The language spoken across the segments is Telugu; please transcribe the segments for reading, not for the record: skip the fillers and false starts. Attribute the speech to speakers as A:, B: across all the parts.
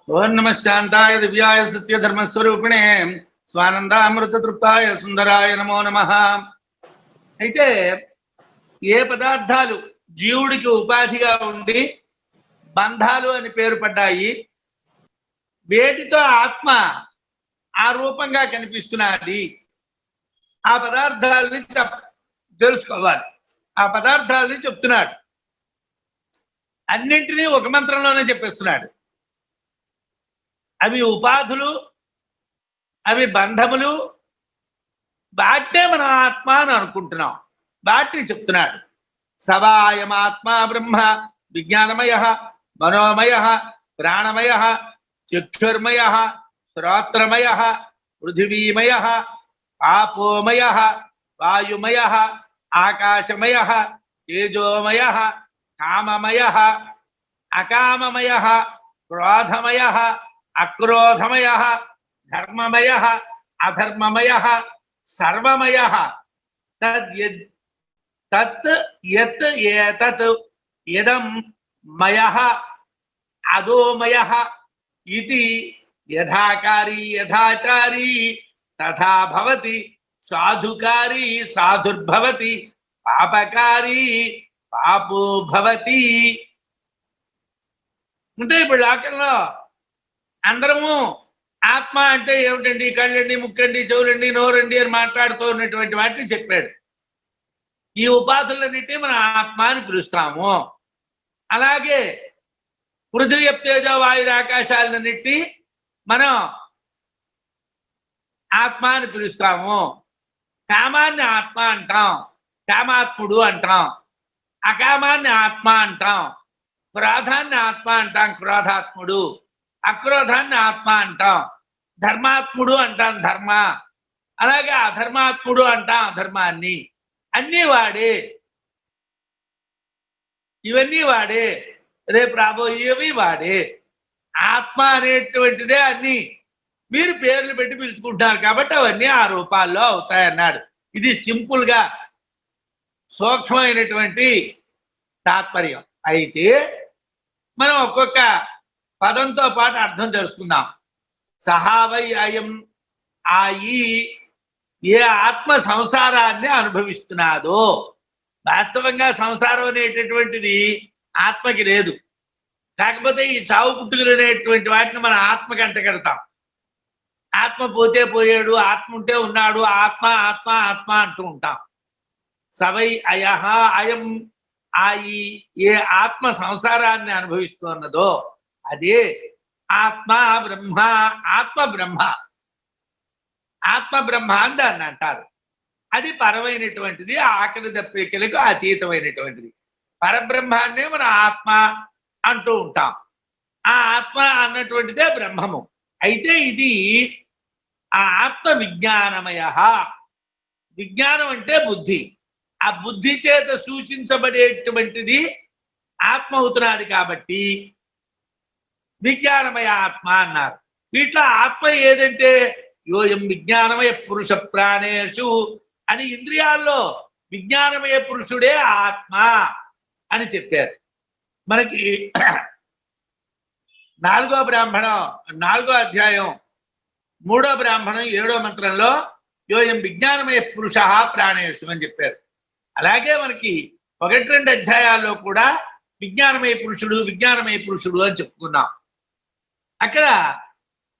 A: ఓం నమ శాంతాయ దివ్యాయ సత్య ధర్మస్వరూపిణే స్వానందామృత తృప్తాయ సుందరాయ నమో నమ. అయితే ఏ పదార్థాలు జీవుడికి ఉపాధిగా ఉండి బంధాలు అని పేరు పడ్డాయి, వేటితో ఆత్మ ఆ రూపంగా కనిపిస్తున్నది, ఆ పదార్థాలని తెలుసుకోవాలి. ఆ పదార్థాలని చెప్తున్నాడు. అన్నింటినీ ఒక మంత్రంలోనే చెప్పేస్తున్నాడు. అవి ఉపాధులు, అవి బంధములు, వాటినే మనం ఆత్మ అని అనుకుంటున్నాం. వాటిని చెప్తున్నాడు. సవాయమాత్మా బ్రహ్మ విజ్ఞానమయ మనోమయ ప్రాణమయ చక్షుర్మయ శ్రోత్రమయ పృథివీమయ ఆపోమయ వాయుమయ ఆకాశమయ తేజోమయ కామమయ అకామమయ క్రోధమయ అక్రోధమయ ధర్మమయ అధర్మమయ సర్వమయ తత్ యత్ ఏతత్ యదం మయః అదోమయః ఇతి యథాకారీ యథాచారీ తథా భవతి, సాధుకారీ సాధుర్భవతి, పాపకారీ పాపో భవతి. అంటే ఇప్పుడు లోకంలో అందరము ఆత్మ అంటే ఏమిటండి, కళ్ళండి, ముక్కండి, చెవులండి, నోరండి అని మాట్లాడుతూ ఉన్నటువంటి వాటిని చెప్పాడు. ఈ ఉపాధులన్నిటి మనం ఆత్మ అని పిలుస్తాము. అలాగే పృథివీ తేజ వాయు ఆకాశాలన్నిటి మనం ఆత్మ అని పిలుస్తాము. కామాన్ని ఆత్మ అంటాం, కామాత్ముడు అంటాం. అకామాన్ని ఆత్మ అంటాం, క్రోధాన్ని ఆత్మ అంటాం, క్రోధాత్ముడు. అక్రోధాన్ని ఆత్మ అంటాం, ధర్మాత్ముడు అంటాం, ధర్మ. అలాగే అధర్మాత్ముడు అంటాం, అధర్మాన్ని. అన్నీ వాడే, ఇవన్నీ వాడే, రేపు రాబోయేవి వాడే. ఆత్మ అనేటువంటిదే అన్ని. మీరు పేర్లు పెట్టి పిలుచుకుంటున్నారు కాబట్టి అవన్నీ ఆ రూపాల్లో అవుతాయన్నాడు. ఇది సింపుల్ గా సూక్ష్మమైనటువంటి తాత్పర్యం. అయితే మనం ఒక్కొక్క పదంతో పాటు అర్థం తెలుసుకుందాం. సహావై అయం ఆయి, ఏ ఆత్మ సంసారాన్ని అనుభవిస్తున్నాదో. వాస్తవంగా సంసారం అనేటటువంటిది ఆత్మకి లేదు. కాకపోతే ఈ చావు పుట్టుకలు అనేటువంటి వాటిని మన ఆత్మకి అంటగడతాం. ఆత్మ పోతే పోయాడు, ఆత్మ ఉంటే ఉన్నాడు, ఆత్మ ఆత్మ ఆత్మ అంటూ ఉంటాం. సవై అయహ అయం ఆయి, ఏ ఆత్మ సంసారాన్ని అనుభవిస్తున్నదో అదే ఆత్మ బ్రహ్మ. ఆత్మ బ్రహ్మ, ఆత్మ బ్రహ్మ అని దాన్ని అంటారు. అది పరమైనటువంటిది, ఆకలి దప్పికలకు అతీతమైనటువంటిది. పరబ్రహ్మాన్నే మనం ఆత్మ అంటూ ఉంటాం. ఆ ఆత్మ అన్నటువంటిదే బ్రహ్మము. అయితే ఇది ఆ ఆత్మ విజ్ఞానమయ. విజ్ఞానం అంటే బుద్ధి. ఆ బుద్ధి చేత సూచించబడేటువంటిది ఆత్మ అవుతున్నాడు కాబట్టి విజ్ఞానమయ ఆత్మ అన్నారు. వీటిలో ఆత్మ ఏదంటే యోయం విజ్ఞానమయ పురుష ప్రాణేషు అని ఇంద్రియాల్లో విజ్ఞానమయ పురుషుడే ఆత్మ అని చెప్పారు. మనకి 4వ బ్రాహ్మణం 4వ అధ్యాయం 3వ బ్రాహ్మణం 7వ మంత్రంలో యోయం విజ్ఞానమయ పురుష ప్రాణేషు అని చెప్పారు. అలాగే మనకి 1-2 అధ్యాయాల్లో కూడా విజ్ఞానమయ పురుషుడు విజ్ఞానమయ పురుషుడు అని చెప్పుకున్నాం. అక్కడ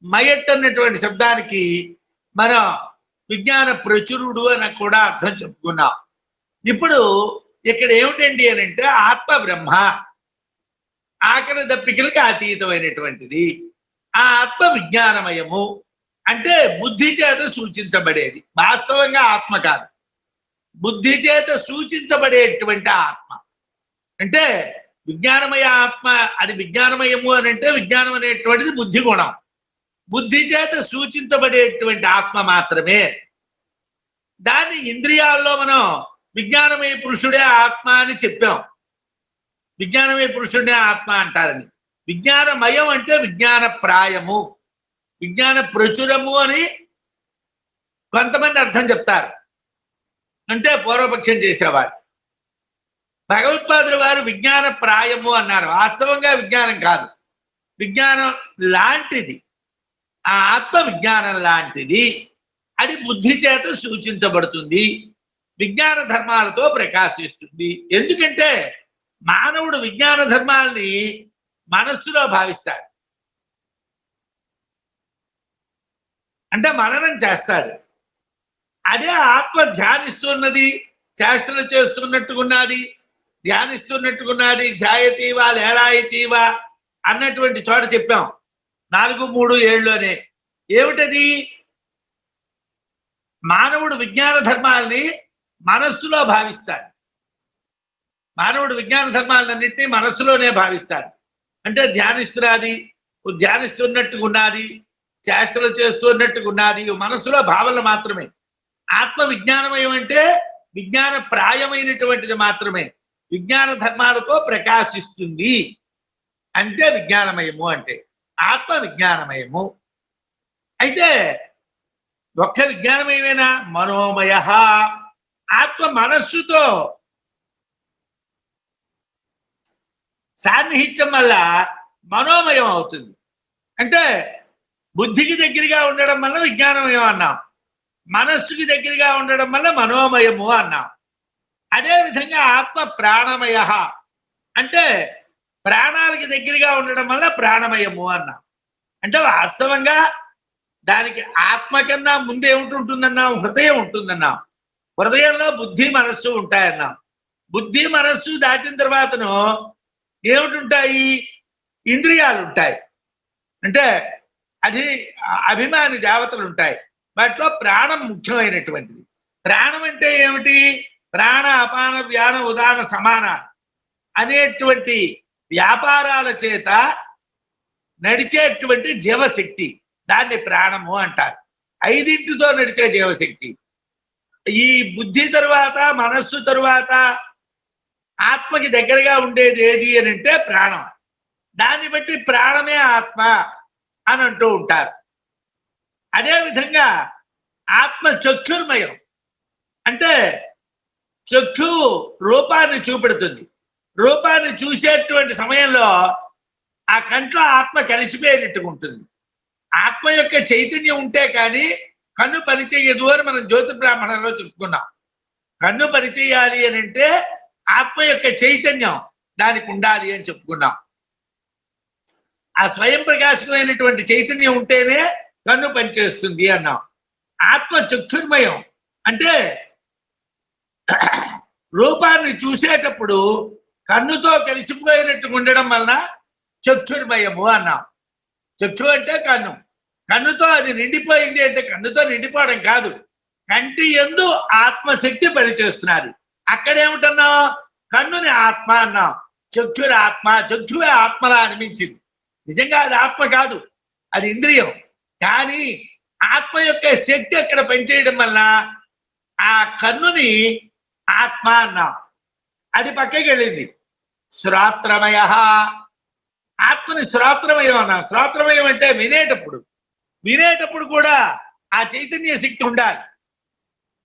A: మయట్ అన్నటువంటి శబ్దానికి మనం విజ్ఞాన ప్రచురుడు అని కూడా అర్థం చెప్పుకున్నాం. ఇప్పుడు ఇక్కడ ఏమిటండి అని అంటే ఆత్మ బ్రహ్మ, ఆకలి దప్పికలకి అతీతమైనటువంటిది. ఆ ఆత్మ విజ్ఞానమయము అంటే బుద్ధి చేత సూచించబడేది. వాస్తవంగా ఆత్మ కాదు, బుద్ధి చేత సూచించబడేటువంటి ఆత్మ. అంటే విజ్ఞానమయ ఆత్మ, అది విజ్ఞానమయము అని అంటే విజ్ఞానం అనేటువంటిది బుద్ధి గుణం. బుద్ధి చేత సూచించబడేటువంటి ఆత్మ మాత్రమే. దాన్ని ఇంద్రియాల్లో మనం విజ్ఞానమయ పురుషుడే ఆత్మ అని చెప్పాం. విజ్ఞానమయ పురుషుడే ఆత్మ అంటారని. విజ్ఞానమయం అంటే విజ్ఞాన ప్రాయము, విజ్ఞాన ప్రచురము అని కొంతమంది అర్థం చెప్తారు. అంటే పూర్వపక్షం చేసేవాడు. భగవత్పాదుల వారు విజ్ఞాన ప్రాయము అన్నారు. వాస్తవంగా విజ్ఞానం కాదు, విజ్ఞానం లాంటిది, ఆ ఆత్మ విజ్ఞానం లాంటిది అది బుద్ధి చేత సూచించబడుతుంది, విజ్ఞాన ధర్మాలతో ప్రకాశిస్తుంది. ఎందుకంటే మానవుడు విజ్ఞాన ధర్మాల్ని మనస్సులో భావిస్తాడు, అంటే మననం చేస్తాడు. అదే ఆత్మ ధ్యానిస్తున్నది, చేష్టలు చేస్తున్నట్టుకున్నది, ధ్యానిస్తున్నట్టుకున్నది, ధ్యాయతీవా లేలాయతీవా అన్నటువంటి చోట చెప్పాం 4:3-7లోనే. ఏమిటది? మానవుడు విజ్ఞాన ధర్మాల్ని మనస్సులో భావిస్తాడు. మానవుడు విజ్ఞాన ధర్మాలన్నింటినీ మనస్సులోనే భావిస్తాడు. అంటే ధ్యానిస్తున్నట్టుకున్నది, చేష్టలు చేస్తున్నట్టుకున్నది మనస్సులో భావనలు మాత్రమే. ఆత్మ విజ్ఞానమయం అంటే విజ్ఞాన ప్రాయమైనటువంటిది మాత్రమే, విజ్ఞాన ధర్మాలతో ప్రకాశిస్తుంది. అంటే విజ్ఞానమయము అంటే ఆత్మ విజ్ఞానమయము. అయితే ఒక్క విజ్ఞానమయమేనా? మనోమయ. ఆత్మ మనస్సుతో సాన్నిహిత్యం వల్ల మనోమయం అవుతుంది. అంటే బుద్ధికి దగ్గరగా ఉండడం వల్ల విజ్ఞానమయం అన్నాం, మనస్సుకి దగ్గరగా ఉండడం వల్ల మనోమయము అన్నాం. అదేవిధంగా ఆత్మ ప్రాణమయ, అంటే ప్రాణాలకి దగ్గరగా ఉండడం వల్ల ప్రాణమయము అన్నాం. అంటే వాస్తవంగా దానికి ఆత్మ కన్నా ముందు ఏమిటి హృదయం ఉంటుందన్నాం. హృదయంలో బుద్ధి మనస్సు ఉంటాయన్నాం. బుద్ధి మనస్సు దాటిన తర్వాతను ఏమిటి? ఇంద్రియాలు ఉంటాయి. అంటే అది అభిమాని దేవతలు ఉంటాయి. వాటిలో ప్రాణం ముఖ్యమైనటువంటిది. ప్రాణం అంటే ఏమిటి? ప్రాణ అపాన వ్యాన ఉదాన సమాన అనేటువంటి వ్యాపారాల చేత నడిచేటువంటి జీవశక్తి, దాన్ని ప్రాణము అంటారు. 5తో నడిచే జీవశక్తి. ఈ బుద్ధి తరువాత మనస్సు తరువాత ఆత్మకి దగ్గరగా ఉండేది ఏది అని అంటే ప్రాణం. దాన్ని బట్టి ప్రాణమే ఆత్మ అని అంటూ ఉంటారు. అదేవిధంగా ఆత్మ చక్షుర్మయం, అంటే చక్షు రూపాన్ని చూపెడుతుంది. రూపాన్ని చూసేటువంటి సమయంలో ఆ కంట్లో ఆత్మ కలిసిపోయినట్టుగా ఉంటుంది. ఆత్మ యొక్క చైతన్యం ఉంటే కానీ కన్ను పనిచేయదు అని మనం జ్యోతి బ్రాహ్మణంలో చెప్పుకున్నాం. కన్ను పనిచేయాలి అని అంటే ఆత్మ యొక్క చైతన్యం దానికి ఉండాలి అని చెప్పుకున్నాం. ఆ స్వయం ప్రకాశమైనటువంటి చైతన్యం ఉంటేనే కన్ను పనిచేస్తుంది అన్నాం. ఆత్మ చక్షుర్మయం, అంటే రూపాన్ని చూసేటప్పుడు కన్నుతో కలిసిపోయినట్టు ఉండడం వలన చక్షుర్మయము అన్నాం. చక్షు అంటే కన్ను, కన్నుతో అది నిండిపోయింది అంటే కన్నుతో నిండిపోవడం కాదు, కంటి యందు ఆత్మశక్తి పనిచేస్తున్నారు. అక్కడేమిటన్నాం? కన్నుని ఆత్మ అన్నాం. చక్షురు ఆత్మ, చక్షువే ఆత్మలా అనిపించింది. నిజంగా అది ఆత్మ కాదు, అది ఇంద్రియం. కానీ ఆత్మ యొక్క శక్తి అక్కడ పనిచేయడం వల్ల ఆ కన్నుని ఆత్మ అన్నాం. అది పక్కకి వెళ్ళింది. శ్రోత్రమయ, ఆత్మని శ్రోత్రమయం అన్నాం. శ్రోత్రమయం అంటే వినేటప్పుడు కూడా ఆ చైతన్య శక్తి ఉండాలి,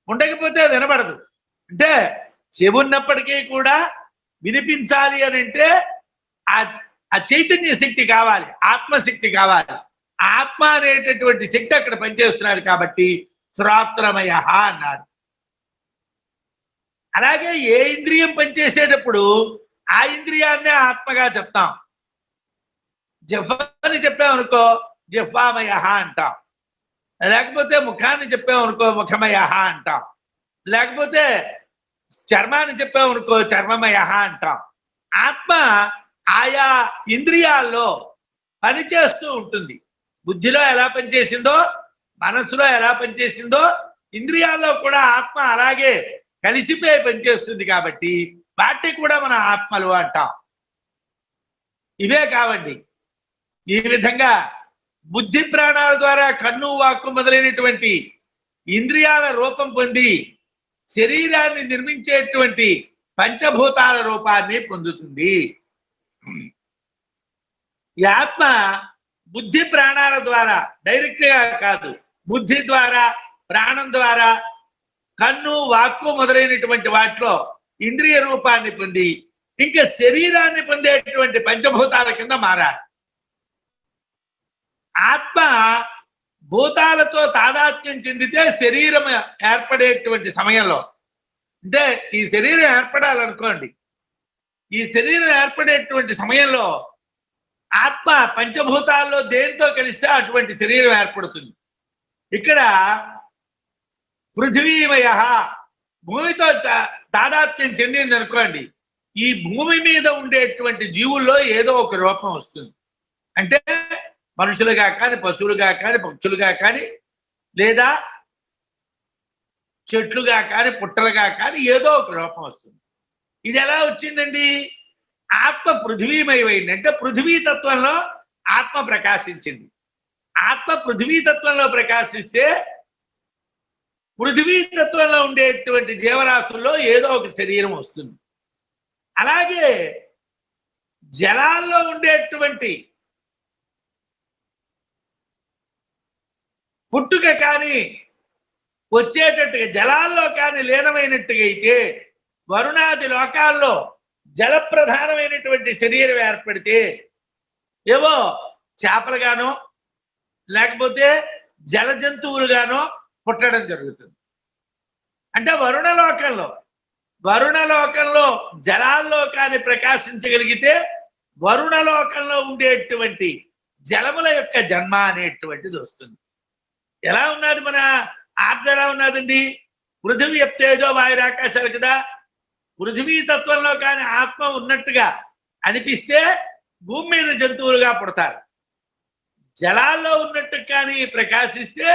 A: ఉండకపోతే వినబడదు. అంటే చెవున్నప్పటికీ కూడా వినిపించాలి అని అంటే ఆ చైతన్య శక్తి కావాలి, ఆత్మశక్తి కావాలి. ఆత్మ అనేటటువంటి శక్తి అక్కడ పనిచేస్తున్నారు కాబట్టి శ్రోత్రమయ అన్నారు. అలాగే ఏ ఇంద్రియం పనిచేసేటప్పుడు ఆ ఇంద్రియాన్నే ఆత్మగా చెప్తాం. జిహ్వని చెప్పామనుకో జిహ్వామయ అంటాం, లేకపోతే ముఖాన్ని చెప్పామనుకో ముఖమయ అంటాం, లేకపోతే చర్మాన్ని చెప్పామనుకో చర్మమయ అంటాం. ఆత్మ ఆయా ఇంద్రియాల్లో పనిచేస్తూ ఉంటుంది. బుద్ధిలో ఎలా పనిచేసిందో, మనస్సులో ఎలా పనిచేసిందో, ఇంద్రియాల్లో కూడా ఆత్మ అలాగే కలిసిపోయి పనిచేస్తుంది. కాబట్టి వాటిని కూడా మన ఆత్మలు అంటాం. ఇవే కావండి. ఈ విధంగా బుద్ధి ప్రాణాల ద్వారా కన్ను వాక్కు మొదలైనటువంటి ఇంద్రియాల రూపం పొంది శరీరాన్ని నిర్మించేటువంటి పంచభూతాల రూపాన్ని పొందుతుంది. ఈ ఆత్మ బుద్ధి ప్రాణాల ద్వారా డైరెక్ట్ గా కాదు, బుద్ధి ద్వారా ప్రాణం ద్వారా కన్ను వాక్కు మొదలైనటువంటి వాటిలో ఇంద్రియ రూపాన్ని పొంది ఇంకా శరీరాన్ని పొందేటువంటి పంచభూతాల కింద మారాలి. ఆత్మ భూతాలతో తాదాత్మ్యం చెందితే శరీరం ఏర్పడేటువంటి సమయంలో, అంటే ఈ శరీరం ఏర్పడాలనుకోండి, ఈ శరీరం ఏర్పడేటువంటి సమయంలో ఆత్మ పంచభూతాల్లో దేంతో కలిస్తే అటువంటి శరీరం ఏర్పడుతుంది. ఇక్కడ పృథివీమయ భూమితో తాదాత్మ్యం చెందింది అనుకోండి, ఈ భూమి మీద ఉండేటువంటి జీవుల్లో ఏదో ఒక రూపం వస్తుంది. అంటే మనుషులుగా కానీ, పశువులుగా కానీ, పక్షులుగా కానీ, లేదా చెట్లుగా కానీ, పుట్టలుగా కానీ ఏదో ఒక రూపం వస్తుంది. ఇది ఎలా వచ్చిందండి? ఆత్మ పృథివీమయమైంది. అంటే పృథివీ తత్వంలో ఆత్మ ప్రకాశించింది. ఆత్మ పృథివీ తత్వంలో ప్రకాశిస్తే పృథివీ తత్వంలో ఉండేటువంటి జీవరాశుల్లో ఏదో ఒక శరీరం వస్తుంది. అలాగే జలాల్లో ఉండేటువంటి పుట్టుక కానీ వచ్చేటట్టుగా, జలాల్లో కానీ లీనమైనట్టుగా అయితే, వరుణాది లోకాల్లో జలప్రధానమైనటువంటి శరీరం ఏర్పడితే ఏవో చేపలుగానో లేకపోతే జల జంతువులుగానో పుట్టడం జరుగుతుంది. అంటే వరుణలోకంలో జలాల్లో కానీ ప్రకాశించగలిగితే వరుణలోకంలో ఉండేటువంటి జలముల యొక్క జన్మ అనేటువంటిది వస్తుంది. ఎలా ఉన్నది మన ఆత్మ? ఎలా ఉన్నదండి? పృథివీ తేజో వాయురు ఆకాశాలు కదా. పృథివీ తత్వంలో కానీ ఆత్మ ఉన్నట్టుగా అనిపిస్తే భూమి మీద జంతువులుగా పుడతారు. జలాల్లో ఉన్నట్టు కానీ ప్రకాశిస్తే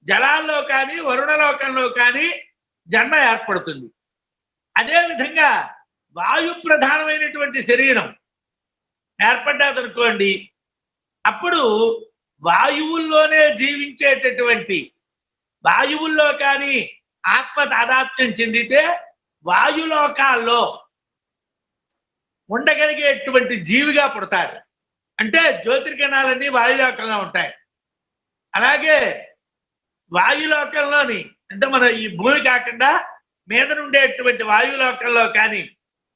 A: జలాల్లో కానీ వరుణలోకంలో కానీ జన్మ ఏర్పడుతుంది. అదేవిధంగా వాయు ప్రధానమైనటువంటి శరీరం ఏర్పడ్డాదనుకోండి, అప్పుడు వాయువుల్లోనే జీవించేటటువంటి, వాయువుల్లో కానీ ఆత్మ తాదాత్మ్యం చెందితే వాయులోకాల్లో ఉండగలిగేటువంటి జీవిగా పుడతారు. అంటే జ్యోతిర్గణాలన్నీ వాయులోకంలో ఉంటాయి. అలాగే వాయులోకంలోని, అంటే మన ఈ భూమి కాకుండా మీద ఉండేటువంటి వాయులోకంలో కానీ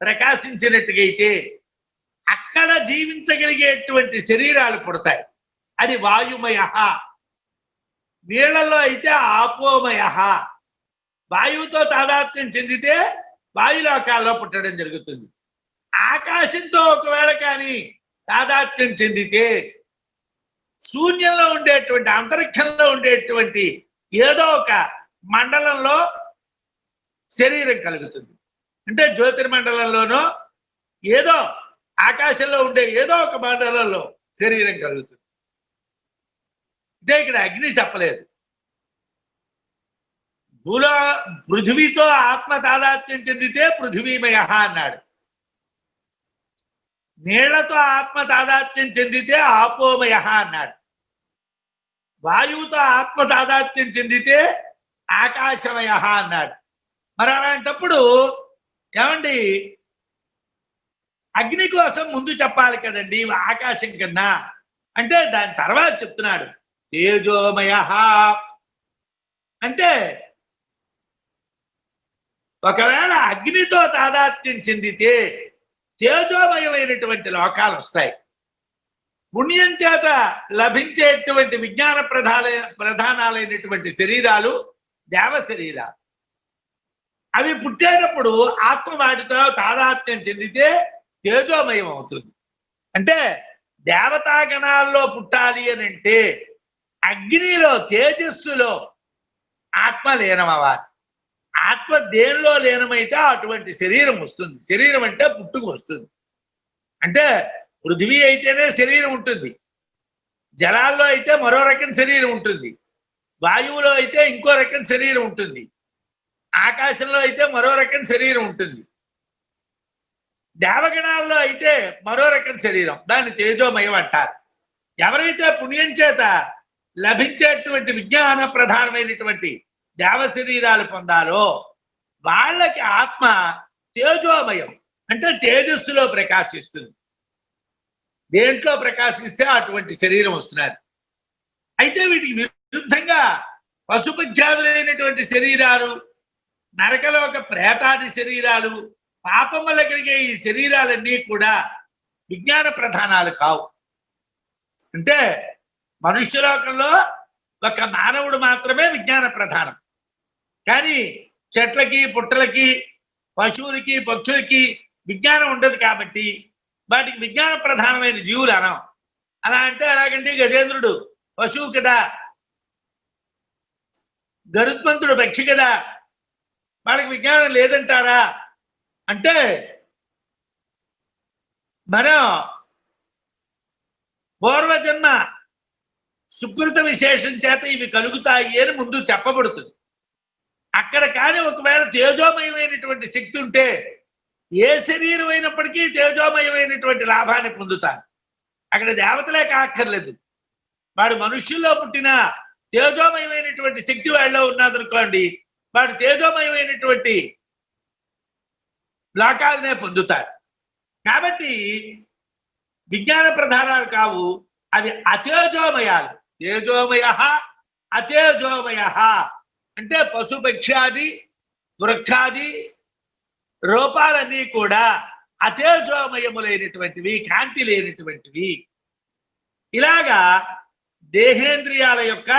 A: ప్రకాశించినట్టుగైతే అక్కడ జీవించగలిగేటువంటి శరీరాలు పుడతాయి. అది వాయుమయ. నీళ్లలో అయితే ఆపోమయ. వాయువుతో తాదాత్మ్యం చెందితే వాయులోకాల్లో పుట్టడం జరుగుతుంది. ఆకాశంతో ఒకవేళ కానీ తాదాత్మ్యం చెందితే శూన్యంలో ఉండేటువంటి, అంతరిక్షంలో ఉండేటువంటి ఏదో ఒక మండలంలో శరీరం కలుగుతుంది. అంటే జ్యోతిర్మండలంలోనో ఏదో ఆకాశంలో ఉండే ఏదో ఒక మండలంలో శరీరం కలుగుతుంది. ఇదే ఇక్కడ అగ్ని చెప్పలేదు. పృథివీతో ఆత్మ తాదాత్మ్యం చెందితే పృథివీమయ అన్నాడు. నీళ్లతో ఆత్మ తాదాత్మ్యం చెందితే ఆపోమయ అన్నాడు. వాయువుతో ఆత్మ తాదాత్మ్యం చెందితే ఆకాశమయ అన్నాడు. మరి అలాంటప్పుడు ఏమండి, అగ్ని కోసం ముందు చెప్పాలి కదండి ఆకాశం కన్నా. అంటే దాని తర్వాత చెప్తున్నాడు తేజోమయ. అంటే ఒకవేళ అగ్నితో తాదాత్మ్యం చెందితే తేజోమయమైనటువంటి లోకాలు వస్తాయి. పుణ్యం చేత లభించేటువంటి విజ్ఞాన ప్రధానాలైనటువంటి శరీరాలు దేవ శరీరాలు. అవి పుట్టేటప్పుడు ఆత్మ వాటితో తాదాత్మ్యం చెందితే తేజోమయం అవుతుంది. అంటే దేవతాగణాల్లో పుట్టాలి అని అంటే అగ్నిలో, తేజస్సులో ఆత్మ లీనమవ్వాలి. ఆత్మ దేనిలో లీనమైతే అటువంటి శరీరం వస్తుంది. శరీరం అంటే పుట్టుకు వస్తుంది. అంటే పృథివీ అయితేనే శరీరం ఉంటుంది, జలాల్లో అయితే మరో రకం శరీరం ఉంటుంది, వాయువులో అయితే ఇంకో రకం శరీరం ఉంటుంది, ఆకాశంలో అయితే మరో రకం శరీరం ఉంటుంది, దేవగణాల్లో అయితే మరో రకం శరీరం. దాన్ని తేజోమయం అంటారు. ఎవరైతే పుణ్యం చేత లభించేటువంటి విజ్ఞాన ప్రధానమైనటువంటి దేవ శరీరాలు పొందాలో వాళ్ళకి ఆత్మ తేజోమయం. అంటే తేజస్సులో ప్రకాశిస్తుంది. దేంట్లో ప్రకాశిస్తే అటువంటి శరీరం వస్తున్నారు. అయితే వీటికి విరుద్ధంగా పశుపక్షాదులైనటువంటి శరీరాలు, నరకలోక ప్రేతాది శరీరాలు, పాపం వల్ల కలిగే ఈ శరీరాలన్నీ కూడా విజ్ఞాన ప్రధానాలు కావు. అంటే మనుష్యలోకంలో ఒక మానవుడు మాత్రమే విజ్ఞాన ప్రధానం. కానీ చెట్లకి, పుట్టలకి, పశువులకి, పక్షులకి విజ్ఞానం ఉండదు కాబట్టి వాటికి విజ్ఞాన ప్రధానమైన జీవులు అనం. అలా అంటే ఎలాగంటే గజేంద్రుడు పశువు కదా, గరుత్మంతుడు పక్షి కదా, వాడికి విజ్ఞానం లేదంటారా అంటే మనం పూర్వజన్మ సుకృత విశేషం చేత ఇవి కలుగుతాయి అని ముందు చెప్పబడుతుంది. అక్కడ కానీ ఒకవేళ తేజోమయమైనటువంటి శక్తి ఉంటే ఏ శరీరం అయినప్పటికీ తేజోమయమైనటువంటి లాభాన్ని పొందుతారు. అక్కడ దేవతలే కాక్కర్లేదు, వాడు మనుష్యుల్లో పుట్టిన తేజోమయమైనటువంటి శక్తి వాళ్ళలో ఉన్నదనుకోండి, వాడు తేజోమయమైనటువంటి లోకాలనే పొందుతారు. కాబట్టి విజ్ఞాన ప్రధానాలు కావు, అవి అతేజోమయాలు. తేజోమయ, అతేజోమయ అంటే పశుపక్షాది వృక్షాది రూపాలన్నీ కూడా అతేజోమయములైనటువంటివి, కాంతి లేనటువంటివి. ఇలాగా దేహేంద్రియాల యొక్క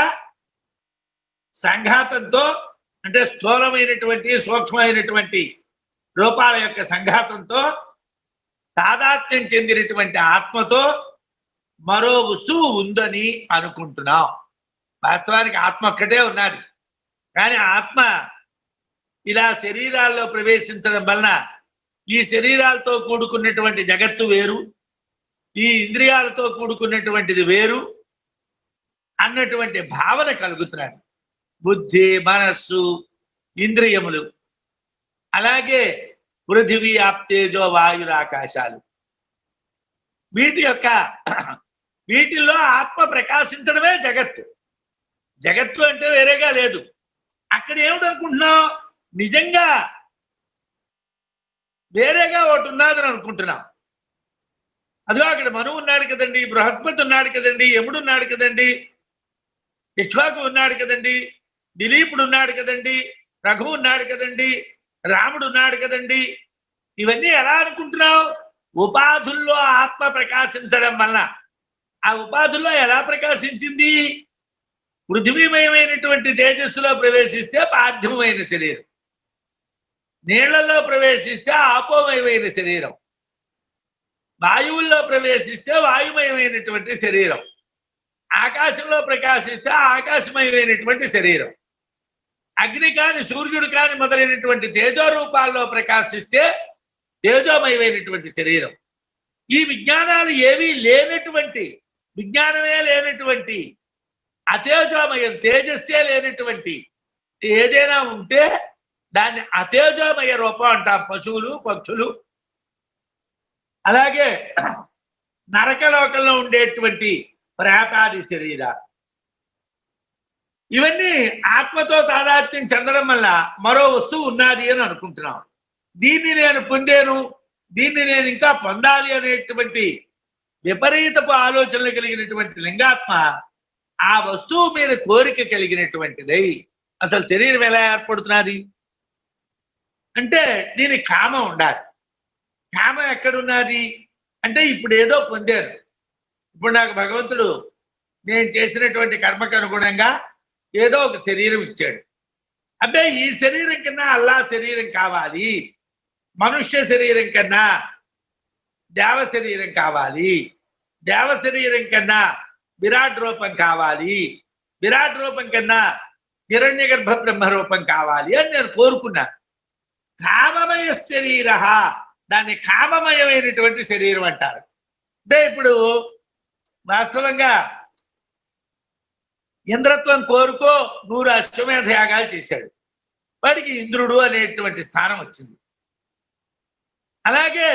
A: సంఘాతంతో, అంటే స్థూలమైనటువంటి సూక్ష్మమైనటువంటి రూపాల యొక్క సంఘాతంతో తాదాత్మ్యం చెందినటువంటి ఆత్మతో మరో వస్తువు ఉందని అనుకుంటున్నాం. వాస్తవానికి ఆత్మ ఒక్కటే ఉన్నది. కానీ ఆత్మ ఇలా శరీరాల్లో ప్రవేశించడం వలన ఈ శరీరాలతో కూడుకున్నటువంటి జగత్తు వేరు, ఈ ఇంద్రియాలతో కూడుకున్నటువంటిది వేరు అన్నటువంటి భావన కలుగుతున్నాడు. బుద్ధి, మనస్సు, ఇంద్రియములు, అలాగే పృథివీ, ఆప్తేజో, వాయురాకాశాలు, వీటిల్లో ఆత్మ ప్రకాశించడమే జగత్తు. జగత్తు అంటే వేరేగా లేదు. అక్కడ ఏమిటనుకుంటున్నావు? నిజంగా వేరేగా ఒకటి ఉన్నదని అనుకుంటున్నాం. అదిగో అక్కడ మనువు ఉన్నాడు కదండి, బృహస్పతి ఉన్నాడు కదండి, యముడు ఉన్నాడు కదండి, ఇక్ష్వాకు ఉన్నాడు కదండి, దిలీపుడు ఉన్నాడు కదండి, రఘు ఉన్నాడు కదండి, రాముడు ఉన్నాడు కదండి. ఇవన్నీ ఎలా అనుకుంటున్నావు? ఉపాధుల్లో ఆత్మ ప్రకాశించడం వలన. ఆ ఉపాధుల్లో ఎలా ప్రకాశించింది? పృథివీమయమైనటువంటి తేజస్సులో ప్రవేశిస్తే పార్థివమైన శరీరం, నీళ్లలో ప్రవేశిస్తే ఆపోమయమైన శరీరం, వాయువుల్లో ప్రవేశిస్తే వాయుమయమైనటువంటి శరీరం, ఆకాశంలో ప్రకాశిస్తే ఆకాశమయమైనటువంటి శరీరం, అగ్ని కాని సూర్యుడు కాని మొదలైనటువంటి తేజో రూపాల్లో ప్రకాశిస్తే తేజోమయమైనటువంటి శరీరం. ఈ విజ్ఞానాలు ఏవీ లేనటువంటి, విజ్ఞానమే లేనటువంటి, అతేజోమయం, తేజస్సే లేనటువంటి ఏదైనా ఉంటే దాన్ని అతేజోమయ రూపం అంటాం. పశువులు, పక్షులు, అలాగే నరకలోకంలో ఉండేటువంటి ప్రేతాది శరీరాలు, ఇవన్నీ ఆత్మతో తాదాత్మ్యం చెందడం వల్ల మరో వస్తువు ఉన్నది అని అనుకుంటున్నాం. దీన్ని నేను పొందాను, దీన్ని నేను ఇంకా పొందాలి అనేటువంటి విపరీతపు ఆలోచనలు కలిగినటువంటి లింగాత్మ ఆ వస్తువు మీద కోరిక కలిగినటువంటిది. అసలు శరీరం ఎలా ఏర్పడుతున్నది అంటే దీనికి కామం ఉండాలి. కామం ఎక్కడున్నది అంటే ఇప్పుడు ఏదో పొందాను, ఇప్పుడు నాకు భగవంతుడు నేను చేసినటువంటి కర్మకు అనుగుణంగా ఏదో ఒక శరీరం ఇచ్చాడు. అబ్బే ఈ శరీరం కన్నా అల్లా శరీరం కావాలి, మనుష్య శరీరం కన్నా దేవ శరీరం కావాలి, దేవ శరీరం కన్నా విరాట్ రూపం కావాలి, విరాట్ రూపం కన్నా హిరణ్య గర్భ బ్రహ్మ రూపం కావాలి అని నేను కోరుకున్నాను. కామమయ శరీర, దాన్ని కామమయమైనటువంటి శరీరం అంటారు. అంటే ఇప్పుడు వాస్తవంగా ఇంద్రత్వం కోరుకో 100 అశ్వమేధ యాగాలు చేశాడు, వాడికి ఇంద్రుడు అనేటువంటి స్థానం వచ్చింది. అలాగే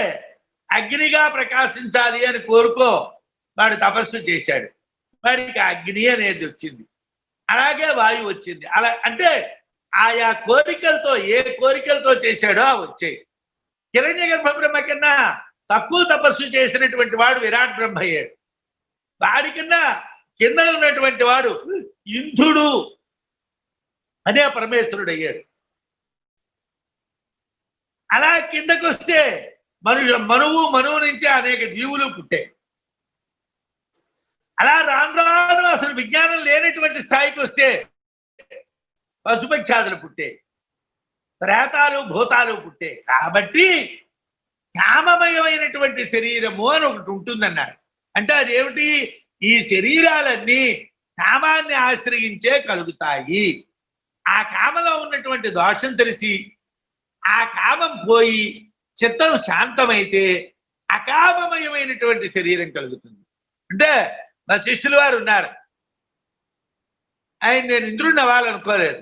A: అగ్నిగా ప్రకాశించాలి అని కోరుకో, వాడు తపస్సు చేశాడు, వాడికి అగ్ని అనేది వచ్చింది. అలాగే వాయువు వచ్చింది. అలా అంటే ఆయా కోరికలతో, ఏ కోరికలతో చేశాడో ఆ వచ్చాయి. హిరణ్య గర్భ బ్రహ్మ కన్నా తక్కువ తపస్సు చేసినటువంటి వాడు విరాట్ బ్రహ్మ అయ్యాడు. వాడికన్నా కింద ఉన్నటువంటి వాడు ఇంద్రుడు అనే పరమేశ్వరుడు అయ్యాడు. అలా కిందకు వస్తే మనువు నుంచే అనేక జీవులు పుట్టాయి. అలా రాను రాను అసలు విజ్ఞానం లేనటువంటి స్థాయికి వస్తే పశుపక్షాదులు పుట్టే, ప్రేతాలు భూతాలు పుట్టే. కాబట్టి కామమయమైనటువంటి శరీరము అని ఒకటి ఉంటుందన్నాడు. అంటే అదేమిటి? ఈ శరీరాలన్నీ కామాన్ని ఆశ్రయించే కలుగుతాయి. ఆ కామలో ఉన్నటువంటి దోషం తెలిసి ఆ కామం పోయి చిత్తం శాంతమైతే అకామమయమైనటువంటి శరీరం కలుగుతుంది. అంటే వశిష్ఠుల వారు ఉన్నారు, ఆయన నేను ఇంద్రుడిని అవ్వాలనుకోలేదు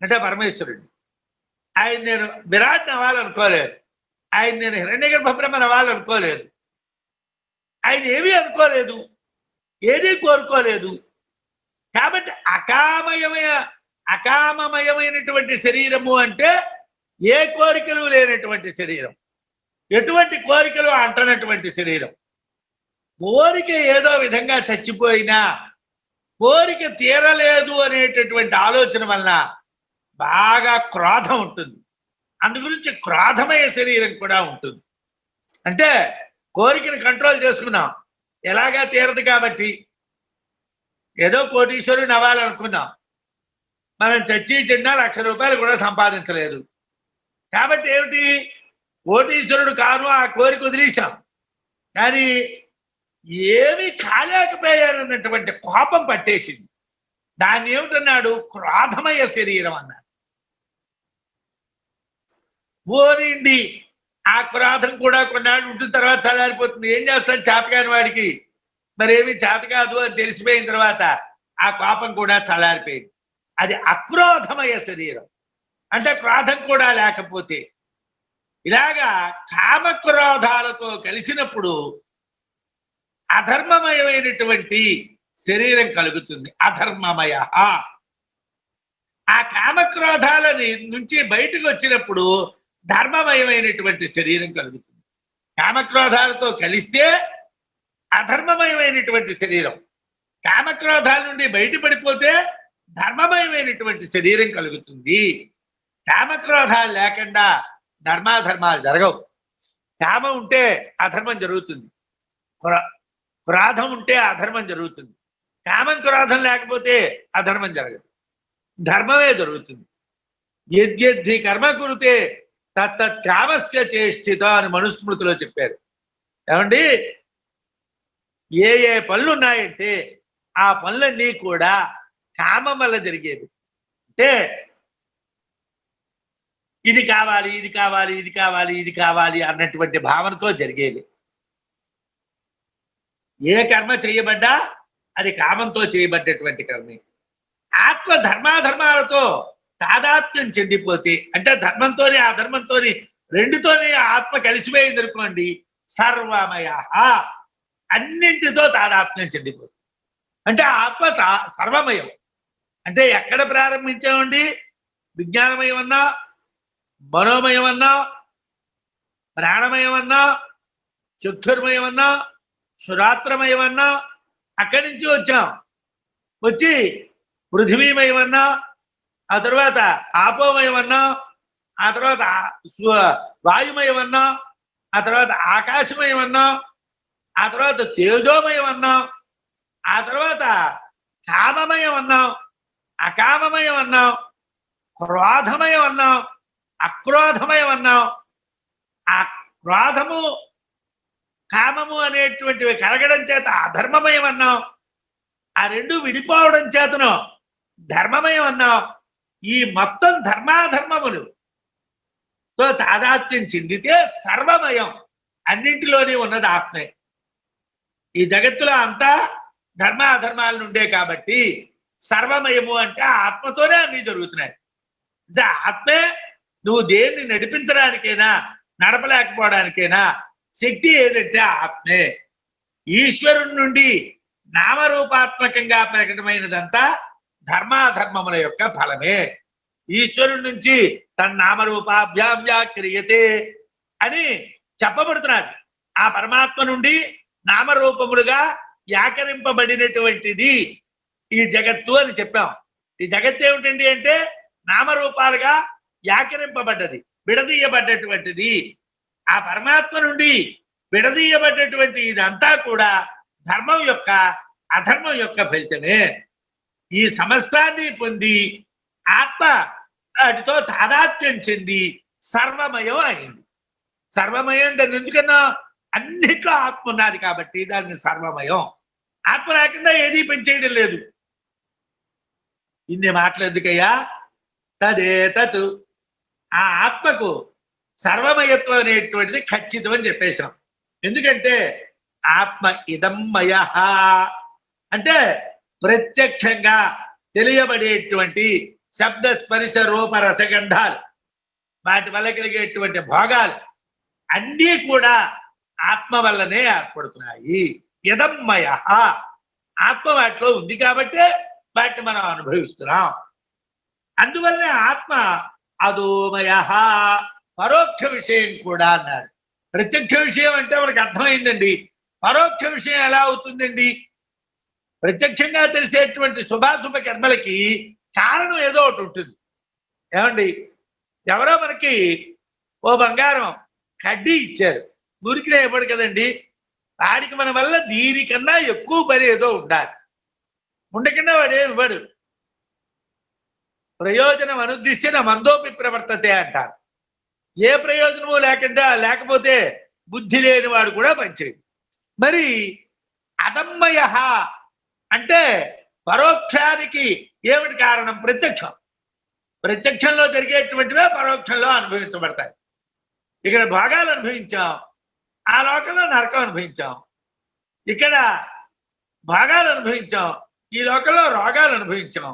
A: అంటే పరమేశ్వరుడు. ఆయన నేను విరాట్ని అవ్వాలనుకోలేదు, ఆయన నేను హిరణ్యగర్భ బ్రహ్మను అవ్వాలనుకోలేదు. ఆయన ఏమీ అనుకోలేదు, ఏదీ కోరుకోలేదు. కాబట్టి అకామమయమైనటువంటి శరీరము అంటే ఏ కోరికలు లేనటువంటి శరీరం, ఎటువంటి కోరికలు అంటనటువంటి శరీరం. కోరిక ఏదో విధంగా చచ్చిపోయినా కోరిక తీరలేదు అనేటటువంటి ఆలోచన వలన బాగా క్రోధం ఉంటుంది. అందుగురించి క్రోధమయ శరీరం కూడా ఉంటుంది. అంటే కోరికను కంట్రోల్ చేసుకున్నాం, ఎలాగా తీరదు కాబట్టి. ఏదో కోటీశ్వరుని అవ్వాలనుకున్నాం, మనం చచ్చి చిన్న ₹1,00,000 కూడా సంపాదించలేదు. కాబట్టి ఏమిటి? కోటీశ్వరుడు కాను, ఆ కోరిక వదిలేశాం. కానీ ఏమీ కాలేకపోయారన్నటువంటి కోపం పట్టేసింది. దాన్ని ఏమిటన్నాడు? క్రోధమయ శరీరం అన్నాడు. పోనిండి, ఆ క్రోధం కూడా కొన్నాళ్ళు ఉంటుంది, తర్వాత చల్లారిపోతుంది. ఏం చేస్తాం? చేతకాని వాడికి మరేమి చేత కాదు అని తెలిసిపోయిన తర్వాత ఆ కోపం కూడా చల్లారిపోయింది. అది అక్రోధమయ శరీరం. అంటే క్రోధం కూడా లేకపోతే. ఇలాగా కామక్రోధాలతో కలిసినప్పుడు అధర్మమయమైనటువంటి శరీరం కలుగుతుంది. అధర్మమయ. ఆ కామక్రోధాలని నుంచి బయటకు వచ్చినప్పుడు ధర్మమయమైనటువంటి శరీరం కలుగుతుంది. కామక్రోధాలతో కలిస్తే అధర్మమయమైనటువంటి శరీరం, కామక్రోధాల నుండి బయటపడిపోతే ధర్మమయమైనటువంటి శరీరం కలుగుతుంది. కామక్రోధాలు లేకుండా ధర్మాధర్మాలు జరగవు. కామం ఉంటే అధర్మం జరుగుతుంది, క్రోధం ఉంటే అధర్మం జరుగుతుంది. కామం క్రోధం లేకపోతే అధర్మం జరగదు, ధర్మమే జరుగుతుంది. యద్యద్ధి కర్మ కురుతే తత్తత్ కామస్య చేష్టిత అని మనుస్మృతిలో చెప్పారు. ఏమండి? ఏ ఏ పనులు ఉన్నాయంటే ఆ పనులన్నీ కూడా కామం వల్ల జరిగేవి. అంటే ఇది కావాలి, ఇది కావాలి, ఇది కావాలి, ఇది కావాలి అన్నటువంటి భావనతో జరిగేవి. ఏ కర్మ చేయబడ్డా అది కామంతో చేయబడ్డటువంటి కర్మే. ఆత్మ ధర్మాధర్మాలతో తాదాత్మ్యం చెందిపోతే, అంటే ధర్మంతోని అధర్మంతోని రెండుతోని ఆత్మ కలిసిపోయింది అనుకోండి, సర్వమయ, అన్నింటితో తాదాత్మ్యం చెందిపోతుంది. అంటే ఆత్మ సర్వమయం. అంటే ఎక్కడ ప్రారంభించామండి? విజ్ఞానమయం అన్నా, మనోమయం అన్నా, ప్రాణమయం అన్నా, చక్షుర్మయం అన్నా, శ్రోత్రమయం అన్నా, అక్కడి నుంచి వచ్చాం. వచ్చి పృథివీమయం అన్నా, ఆ తర్వాత ఆపోమయం అన్నా, ఆ తర్వాత వాయుమయం అన్నా, ఆ తర్వాత ఆకాశమయం అన్నా, ఆ తర్వాత తేజోమయం అన్నాం, ఆ తర్వాత కామమయం అన్నాం, అకామమయం అన్నాం, క్రోధమయం అన్నాం, అక్రోధమయం అన్నాం. ఆ క్రోధము కామము అనేటువంటివి కలగడం చేత అధర్మమయం అన్నాం. ఆ రెండు విడిపోవడం చేతను ధర్మమయం అన్నాం. ఈ మొత్తం ధర్మాధర్మములు తో తాదాత్మ్యం చెందితే సర్వమయం, అన్నింటిలోనే ఉన్నది ఆత్మే. ఈ జగత్తులో అంతా ధర్మాధర్మాల నుండే కాబట్టి సర్వమయము అంటే ఆత్మతోనే అన్ని జరుగుతున్నాయి. అంటే ఆత్మే నువ్వు దేన్ని నడిపించడానికైనా నడపలేకపోవడానికైనా శక్తి ఏదంటే ఆత్మే. ఈశ్వరుని నుండి నామరూపాత్మకంగా ప్రకటమైనదంతా ధర్మాధర్మముల యొక్క ఫలమే. ఈశ్వరుడి నుంచి తన నామరూపాభ్యాం వ్యాక్రియతే అని చెప్పబడుతున్నది. ఆ పరమాత్మ నుండి నామరూపములుగా వ్యాకరింపబడినటువంటిది ఈ జగత్తు అని చెప్పాం. ఈ జగత్తు ఏమిటండి అంటే నామరూపాలుగా వ్యాకరింపబడ్డది, విడదీయబడ్డటువంటిది. ఆ పరమాత్మ నుండి విడదీయబడ్డటువంటి ఇదంతా కూడా ధర్మం యొక్క అధర్మం యొక్క ఫలితమే. ఈ సమస్తాన్ని పొంది ఆత్మ వాటితో తాదాత్మ్యం చెంది సర్వమయం అయింది. సర్వమయం దాన్ని ఎందుకన్నా అన్నిట్లో ఆత్మ ఉన్నది కాబట్టి దాన్ని సర్వమయం. ఆత్మ లేకుండా ఏదీ పనిచేయడం లేదు. ఇన్ని మాటలు ఎందుకయ్యా? తదేతత్ ఆ ఆత్మకు సర్వమయత్వం అనేటువంటిది ఖచ్చితం అని చెప్పేశాం. ఎందుకంటే ఆత్మ ఇదమ్మయ అంటే ప్రత్యక్షంగా తెలియబడేటువంటి శబ్ద స్పర్శ రూప రసగంధాలు వాటి వల్ల కలిగేటువంటి భోగాలు అన్నీ కూడా ఆత్మ వల్లనే ఏర్పడుతున్నాయి. ఇదమ్మయ ఆత్మ వాటిలో ఉంది కాబట్టి వాటిని మనం అనుభవిస్తున్నాం. అందువల్లనే ఆత్మ అదోమయ పరోక్ష విషయం కూడా అన్నాడు. ప్రత్యక్ష విషయం అంటే మనకు అర్థమైందండి. పరోక్ష విషయం ఎలా అవుతుందండి? ప్రత్యక్షంగా తెలిసేటువంటి శుభాశుభ కర్మలకి కారణం ఏదో ఒకటి ఉంటుంది. ఏమండి, ఎవరో మనకి ఓ బంగారం కడ్డీ ఇచ్చారు, ఊరికినే ఇవ్వడు కదండి. వాడికి మన వల్ల దీనికన్నా ఎక్కువ పని ఏదో ఉండాలి. ఉండకన్నా వాడేమి ఇవ్వడు. ప్రయోజనం అనుద్దిశ్య మందోపి ప్రవర్తతే అంటారు. ఏ ప్రయోజనము లేకపోతే బుద్ధి లేని వాడు కూడా పనిచేయడు. మరి అదమ్మయ అంటే పరోక్షానికి ఏమిటి కారణం? ప్రత్యక్షం. ప్రత్యక్షంలో జరిగేటువంటివే పరోక్షంలో అనుభవించబడతాయి. ఇక్కడ భోగాలు అనుభవించాం, ఆ లోకంలో నరకం అనుభవించాం. ఇక్కడ భోగాలు అనుభవించాం, ఈ లోకంలో రోగాలు అనుభవించాం.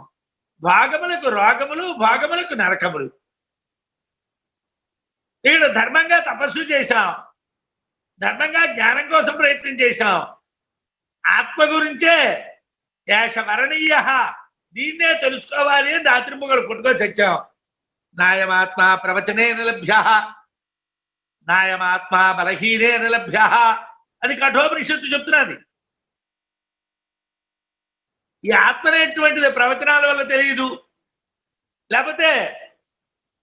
A: భాగములకు రోగములు, భాగములకు నరకములు. ఇక్కడ ధర్మంగా తపస్సు చేశాం, ధర్మంగా జ్ఞానం కోసం ప్రయత్నం చేశాం. ఆత్మ గురించే ఏష వరణీయ, దీన్నే తెలుసుకోవాలి అని రాత్రి ముగలు పుట్టుకొని చచ్చాం. నాయమాత్మ ప్రవచనేన లభ్య, నాయమాత్మ బలహీనేన లభ్య అని కఠోపనిషత్తు చెప్తున్నది. ఈ ఆత్మ అనేటువంటిది ప్రవచనాల వల్ల తెలియదు, లేకపోతే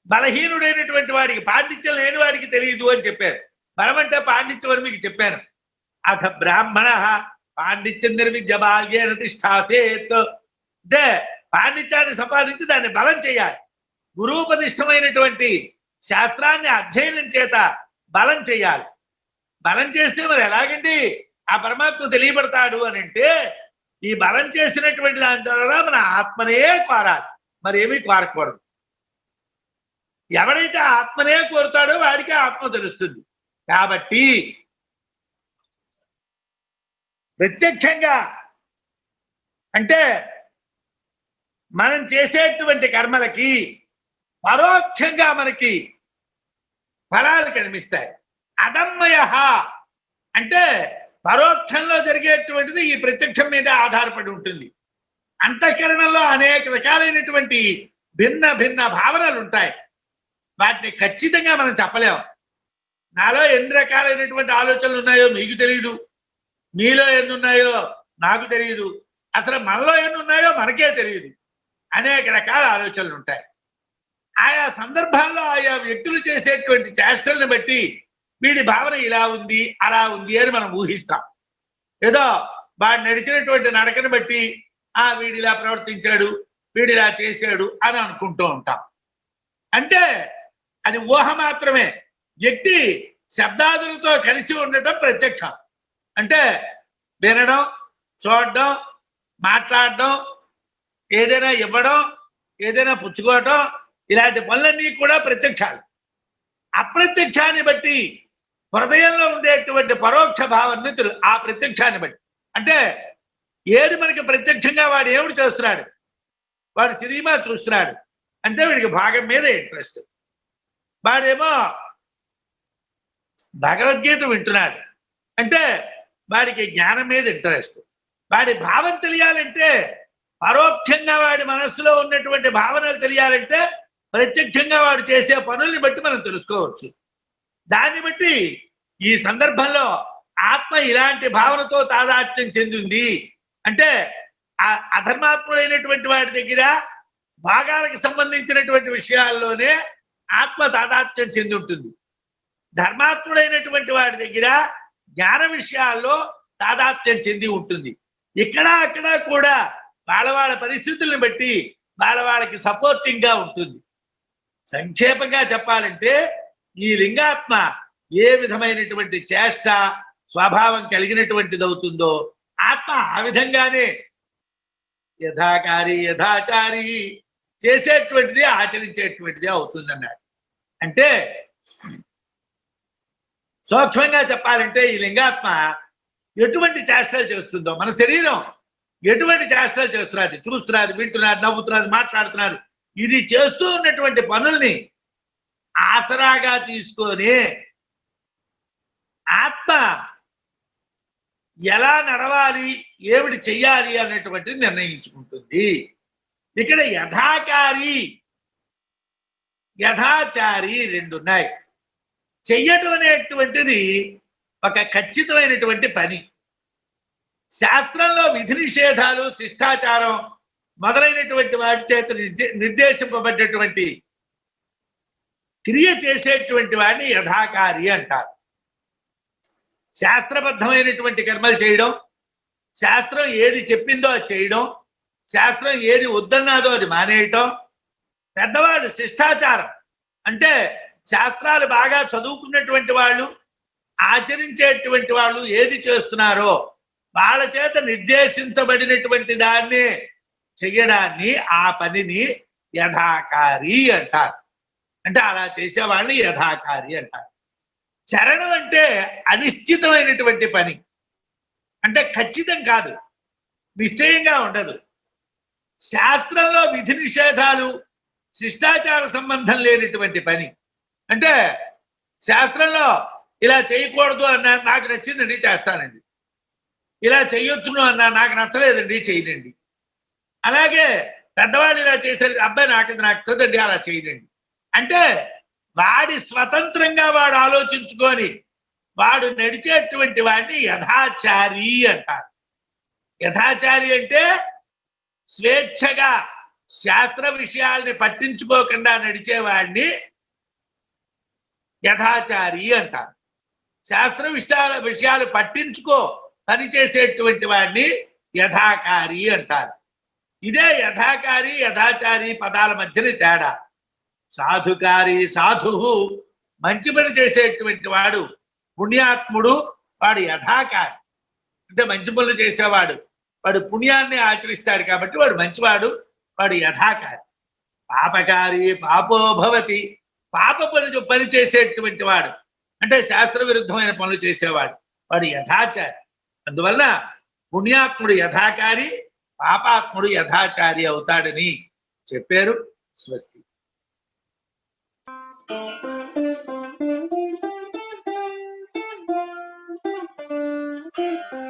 A: బలహీనుడైనటువంటి వాడికి, పాండిత్యం లేని వాడికి తెలియదు అని చెప్పారు. బలం అంటే పాండిత్యం అని మీకు చెప్పాను. అథ బ్రాహ్మణ పాండిత్యం నిర్విద్య బాల్యేన తిష్టాసేత్ అంటే పాండిత్యాన్ని సంపాదించి దాన్ని బలం చేయాలి. గురూపదిష్టమైనటువంటి శాస్త్రాన్ని అధ్యయనం చేత బలం చేయాలి. బలం చేస్తే మరి ఎలాగండి ఆ పరమాత్మ తెలియబడతాడు అని అంటే, ఈ బలం చేసినటువంటి దాని ద్వారా మన ఆత్మనే కోరాలి, మరి ఏమీ కోరకూడదు. ఎవడైతే ఆత్మనే కోరుతాడో వాడికి ఆత్మ తెలుస్తుంది. కాబట్టి ప్రత్యక్షంగా అంటే మనం చేసేటువంటి కర్మలకి పరోక్షంగా మనకి ఫలాలు కనిపిస్తాయి. అదమ్మయ అంటే పరోక్షంలో జరిగేటువంటిది ఈ ప్రత్యక్షం మీద ఆధారపడి ఉంటుంది. అంతఃకరణలో అనేక రకాలైనటువంటి భిన్న భిన్న భావనలు ఉంటాయి. వాటిని ఖచ్చితంగా మనం చెప్పలేము. నాలో ఎన్ని రకాలైనటువంటి ఆలోచనలు ఉన్నాయో మీకు తెలియదు, మీలో ఎన్ని ఉన్నాయో నాకు తెలియదు, అసలు మనలో ఎన్ని ఉన్నాయో మనకే తెలియదు. అనేక రకాల ఆలోచనలు ఉంటాయి. ఆయా సందర్భాల్లో ఆయా వ్యక్తులు చేసేటువంటి చేష్టలను బట్టి వీడి భావన ఇలా ఉంది అలా ఉంది అని మనం ఊహిస్తాం. ఏదో వాడు నడిచినటువంటి నడకను బట్టి వీడిలా ప్రవర్తించాడు, వీడిలా చేశాడు అని అనుకుంటూ ఉంటాం. అంటే అది ఊహ మాత్రమే. వ్యక్తి శబ్దాదులతో కలిసి ఉండటం ప్రత్యక్షం. అంటే వినడం, చూడడం, మాట్లాడడం, ఏదైనా ఇవ్వడం, ఏదైనా పుచ్చుకోవటం, ఇలాంటి పనులన్నీ కూడా ప్రత్యక్షాలు. అప్రత్యక్షాన్ని బట్టి హృదయంలో ఉండేటువంటి పరోక్ష భావన ఆ ప్రత్యక్షాన్ని బట్టి, అంటే ఏది మనకి ప్రత్యక్షంగా వాడు ఏమిటి చేస్తున్నాడు, వాడు సినిమా చూస్తున్నాడు అంటే వీడికి భాగం మీద ఇంట్రెస్ట్, వాడేమో భగవద్గీత వింటున్నాడు అంటే వాడికి జ్ఞానం మీద ఇంట్రెస్ట్. వాడి భావం తెలియాలంటే పరోక్షంగా వాడి మనస్సులో ఉన్నటువంటి భావనలు తెలియాలంటే ప్రత్యక్షంగా వాడు చేసే పనుల్ని బట్టి మనం తెలుసుకోవచ్చు. దాన్ని బట్టి ఈ సందర్భంలో ఆత్మ ఇలాంటి భావనతో తాదాత్మ్యం చెందింది అంటే అధర్మాత్ముడైనటువంటి వాడి దగ్గర భాగాలకు సంబంధించినటువంటి విషయాల్లోనే ఆత్మ తాదాత్మ్యం చెంది ఉంటుంది. ధర్మాత్ముడైనటువంటి వాడి దగ్గర జ్ఞాన విషయాల్లో తాదాత్మ్యం చెంది ఉంటుంది. ఇక్కడ అక్కడ కూడా వాళ్ళ పరిస్థితులను బట్టి వాళ్ళకి సపోర్టింగ్ గా ఉంటుంది. సంక్షేపంగా చెప్పాలంటే ఈ లింగాత్మ ఏ విధమైనటువంటి చేష్ట స్వభావం కలిగినటువంటిది అవుతుందో ఆత్మ ఆ విధంగానే యథాకారి యథాచారి చేసేటువంటిది ఆచరించేటువంటిది అవుతుందన్నాడు. అంటే సూక్ష్మంగా చెప్పాలంటే ఈ లింగాత్మ ఎటువంటి చేష్టలు చేస్తుందో, మన శరీరం ఎటువంటి చేష్టలు చేస్తున్నది, చూస్తున్నది, వింటున్నది, నవ్వుతున్నది, మాట్లాడుతున్నది, ఇది చేస్తూ ఉన్నటువంటి పనుల్ని ఆసరాగా తీసుకొని ఆత్మ ఎలా నడవాలి, ఏమిటి చెయ్యాలి అనేటువంటిది నిర్ణయించుకుంటుంది. ఇక్కడ యథాకారి యథాచారి రెండున్నాయి. చెయ్యటం అనేటువంటిది ఒక ఖచ్చితమైనటువంటి పని. శాస్త్రంలో విధి నిషేధాలు, శిష్టాచారం మొదలైనటువంటి వాటి చేత నిర్దేశింపబడ్డటువంటి క్రియ చేసేటువంటి వాడిని యథాకారి అంటారు. శాస్త్రబద్ధమైనటువంటి కర్మలు చేయడం, శాస్త్రం ఏది చెప్పిందో అది చేయడం, శాస్త్రం ఏది వద్దన్నాదో అది మానేయటం, పెద్దవాళ్ళు శిష్టాచారం అంటే శాస్త్రాలు బాగా చదువుకున్నటువంటి వాళ్ళు, ఆచరించేటువంటి వాళ్ళు ఏది చేస్తున్నారో వాళ్ళ చేత నిర్దేశించబడినటువంటి దాన్ని చెయ్యడాన్ని, ఆ పనిని యథాకారి అంటారు. అంటే అలా చేసేవాళ్ళని యథాకారి అంటారు. చరణం అంటే అనిశ్చితమైనటువంటి పని, అంటే ఖచ్చితం కాదు, నిశ్చయంగా ఉండదు. శాస్త్రంలో విధి నిషేధాలు, శిష్టాచార సంబంధం లేనటువంటి పని. అంటే శాస్త్రంలో ఇలా చేయకూడదు అన్నా నాకు నచ్చిందండి చేస్తానండి, ఇలా చెయ్యొచ్చును అన్నా నాకు నచ్చలేదండి చేయనండి, అలాగే పెద్దవాళ్ళు ఇలా చేశారు అబ్బాయి నాకు నచ్చదండి అలా చేయనండి. అంటే వాడి స్వతంత్రంగా వాడు ఆలోచించుకొని వాడు నడిచేటువంటి వాడిని యథాచారి అంటారు. యథాచారి అంటే స్వేచ్ఛగా శాస్త్ర విషయాల్ని పట్టించుకోకుండా నడిచేవాడిని యథాచారి అంటారు. శాస్త్ర విషయాలు పట్టించుకో పనిచేసేటువంటి వాడిని యథాకారి అంటారు. ఇదే యథాకారి యథాచారి పదాల మధ్యన తేడా. సాధుకారి, సాధువు మంచి పని చేసేటువంటి వాడు పుణ్యాత్ముడు, వాడు యథాకారి అంటే మంచి పనులు చేసేవాడు, వాడు పుణ్యాన్ని ఆచరిస్తాడు కాబట్టి వాడు మంచివాడు, వాడు యథాకారి. పాపకారి పాపో భవతి, పాప పని చేసేటువంటి వాడు అంటే శాస్త్ర విరుద్ధమైన పనులు చేసేవాడు, వాడు యథాచారి. అందువల్ల పుణ్యాత్ముడు యథాకారి, పాపాత్ముడు యథాచారి అవుతాడని చెప్పారు. స్వస్తి.
B: Thank you.